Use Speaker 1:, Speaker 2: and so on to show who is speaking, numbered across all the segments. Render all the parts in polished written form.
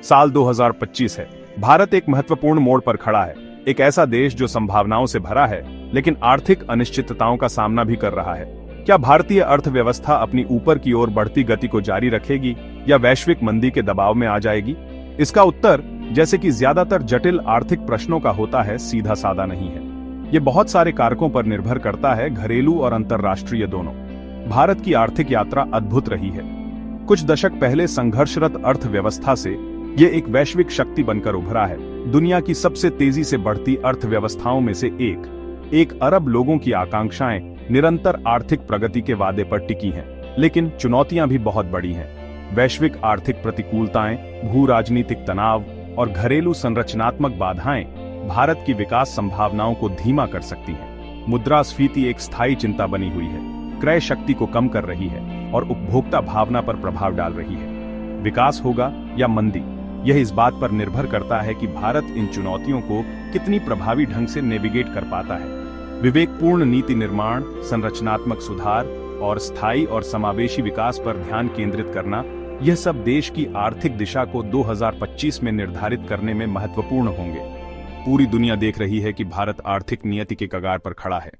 Speaker 1: साल 2025 है। भारत एक महत्वपूर्ण मोड़ पर खड़ा है। एक ऐसा देश जो संभावनाओं से भरा है, लेकिन आर्थिक अनिश्चितताओं का सामना भी कर रहा है। क्या भारतीय अर्थव्यवस्था अपनी ऊपर की ओर बढ़ती गति को जारी रखेगी या वैश्विक मंदी के दबाव में आ जाएगी? इसका उत्तर, जैसे कि ज्यादातर जटिल आर्थिक प्रश्नों का होता है, सीधा साधा नहीं है। ये बहुत सारे कारकों पर निर्भर करता है, घरेलू और अंतर्राष्ट्रीय दोनों। भारत की आर्थिक यात्रा अद्भुत रही है। कुछ दशक पहले संघर्षरत अर्थव्यवस्था से ये एक वैश्विक शक्ति बनकर उभरा है। दुनिया की सबसे तेजी से बढ़ती अर्थव्यवस्थाओं में से एक अरब लोगों की आकांक्षाएं निरंतर आर्थिक प्रगति के वादे पर टिकी हैं, लेकिन चुनौतियां भी बहुत बड़ी हैं। वैश्विक आर्थिक प्रतिकूलताएं, भू राजनीतिक तनाव और घरेलू संरचनात्मक बाधाएं भारत की विकास संभावनाओं को धीमा कर सकती हैं। मुद्रास्फीति एक स्थायी चिंता बनी हुई है, क्रय शक्ति को कम कर रही है और उपभोक्ता भावना पर प्रभाव डाल रही है। विकास होगा या मंदी, यह इस बात पर निर्भर करता है कि भारत इन चुनौतियों को कितनी प्रभावी ढंग से नेविगेट कर पाता है। विवेकपूर्ण नीति निर्माण, संरचनात्मक सुधार और स्थायी और समावेशी विकास पर ध्यान केंद्रित करना, यह सब देश की आर्थिक दिशा को 2025 में निर्धारित करने में महत्वपूर्ण होंगे। पूरी दुनिया देख रही है कि भारत आर्थिक नियति के कगार पर खड़ा है।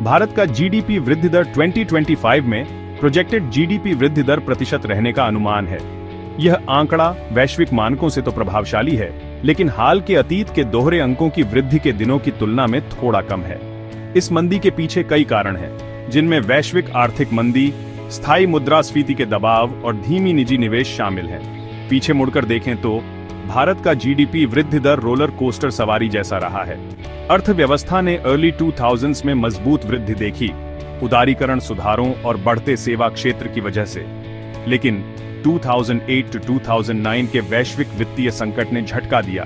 Speaker 1: भारत का जीडीपी वृद्धि दर 2025 में प्रोजेक्टेड जीडीपी वृद्धि दर प्रतिशत रहने का अनुमान है। यह आंकड़ा वैश्विक मानकों से तो प्रभावशाली है, लेकिन हाल के अतीत के दोहरे अंकों की वृद्धि के दिनों की तुलना में थोड़ा कम है। इस मंदी के पीछे कई कारण हैं, जिनमें वैश्विक आर्थिक मंदी, स्थायी मुद्रास्फीति के दबाव और धीमी निजी निवेश शामिल है। पीछे मुड़कर देखें तो भारत का जीडीपी वृद्धि दर रोलर कोस्टर सवारी जैसा रहा है। अर्थव्यवस्था ने अर्ली 2000s में मजबूत वृद्धि देखी, उदारीकरण सुधारों और बढ़ते सेवा क्षेत्र की वजह से, लेकिन 2008 to 2009 के वैश्विक वित्तीय संकट ने झटका दिया,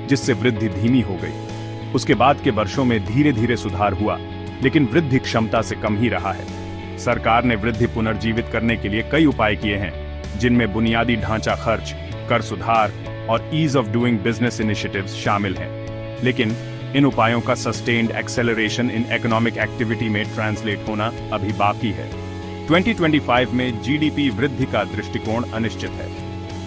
Speaker 1: जिससे वृद्धि धीमी हो गई। उसके बाद के वर्षों में धीरे धीरे सुधार हुआ, लेकिन वृद्धि क्षमता से कम ही रहा है। सरकार ने वृद्धि पुनर्जीवित करने के लिए कई उपाय किए हैं, जिनमें बुनियादी ढांचा खर्च, कर सुधार और ease of doing business initiatives शामिल हैं। लेकिन इन उपायों का sustained acceleration in economic activity में ट्रांसलेट होना अभी बाकी है। 2025 में जीडीपी वृद्धि का दृष्टिकोण अनिश्चित है।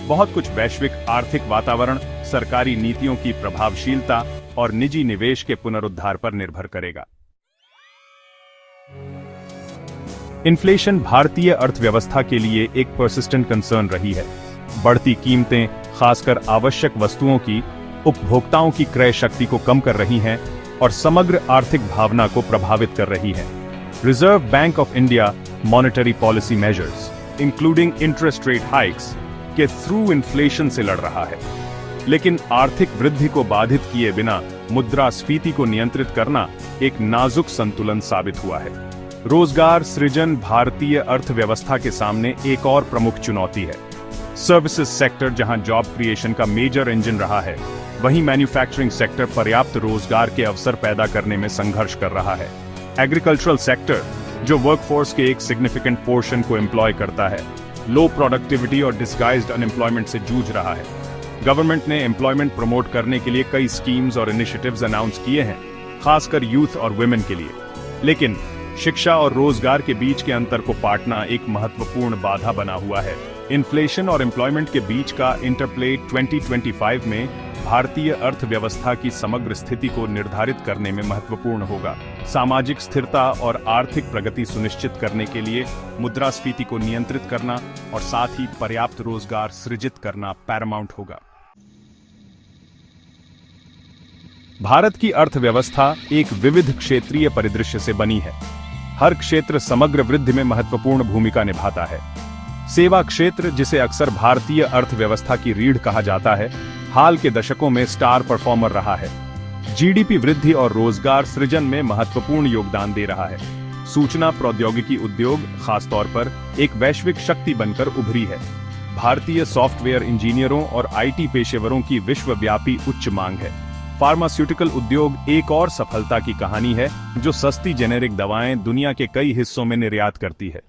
Speaker 1: बहुत कुछ वैश्विक आर्थिक वातावरण, सरकारी नीतियों की प्रभावशीलता और निजी निवेश के पुनरुद्धार पर निर्भर करेगा। इन्फ्लेशन भारतीय अर्थव्यवस्था के लिए एक पर्सिस्टेंट कंसर्न रही है। बढ़ती कीमतें, खासकर आवश्यक वस्तुओं की, उपभोक्ताओं की क्रय शक्ति को कम कर रही हैं और समग्र आर्थिक भावना को प्रभावित कर रही हैं। Reserve bank of India monetary policy measures, including interest rate hikes, के थ्रू इन्फ्लेशन से लड़ रहा है। लेकिन आर्थिक वृद्धि को बाधित किए बिना मुद्रास्फीति को नियंत्रित करना एक नाजुक संतुलन साबित हुआ है। रोजगार सृजन भारतीय अर्थव्यवस्था के सामने एक और प्रमुख चुनौती है। सर्विसेज सेक्टर जहां जॉब क्रिएशन का मेजर इंजन रहा है, वहीं मैन्युफैक्चरिंग सेक्टर पर्याप्त रोजगार के अवसर पैदा करने में संघर्ष कर रहा है। एग्रीकल्चरल सेक्टर, जो वर्कफोर्स के एक सिग्निफिकेंट पोर्शन को एम्प्लॉय करता है, लो प्रोडक्टिविटी और डिस्गाइज्ड अनएम्प्लॉयमेंट से जूझ रहा है। गवर्नमेंट ने एम्प्लॉयमेंट प्रमोट करने के लिए कई स्कीम्स और इनिशिएटिव्स अनाउंस किए हैं, खासकर यूथ और वुमेन के लिए। लेकिन शिक्षा और रोजगार के बीच के अंतर को पाटना एक महत्वपूर्ण बाधा बना हुआ है। इन्फ्लेशन और एम्प्लॉयमेंट के बीच का इंटरप्ले 2025 में भारतीय अर्थव्यवस्था की समग्र स्थिति को निर्धारित करने में महत्वपूर्ण होगा। सामाजिक स्थिरता और आर्थिक प्रगति सुनिश्चित करने के लिए मुद्रास्फीति को नियंत्रित करना और साथ ही पर्याप्त रोजगार सृजित करना पैरामाउंट होगा। भारत की अर्थव्यवस्था एक विविध क्षेत्रीय परिदृश्य से बनी है। हर क्षेत्र समग्र वृद्धि में महत्वपूर्ण भूमिका निभाता है। सेवा क्षेत्र, जिसे अक्सर भारतीय अर्थव्यवस्था की रीढ़ कहा जाता है, हाल के दशकों में स्टार परफॉर्मर रहा है। जीडीपी वृद्धि और रोजगार सृजन में महत्वपूर्ण योगदान दे रहा है। सूचना प्रौद्योगिकी उद्योग खासतौर पर एक वैश्विक शक्ति बनकर उभरी है। भारतीय सॉफ्टवेयर इंजीनियरों और आईटी पेशेवरों की विश्वव्यापी उच्च मांग है। फार्मास्यूटिकल उद्योग एक और सफलता की कहानी है, जो सस्ती जेनेरिक दवाएं दुनिया के कई हिस्सों में निर्यात करती है।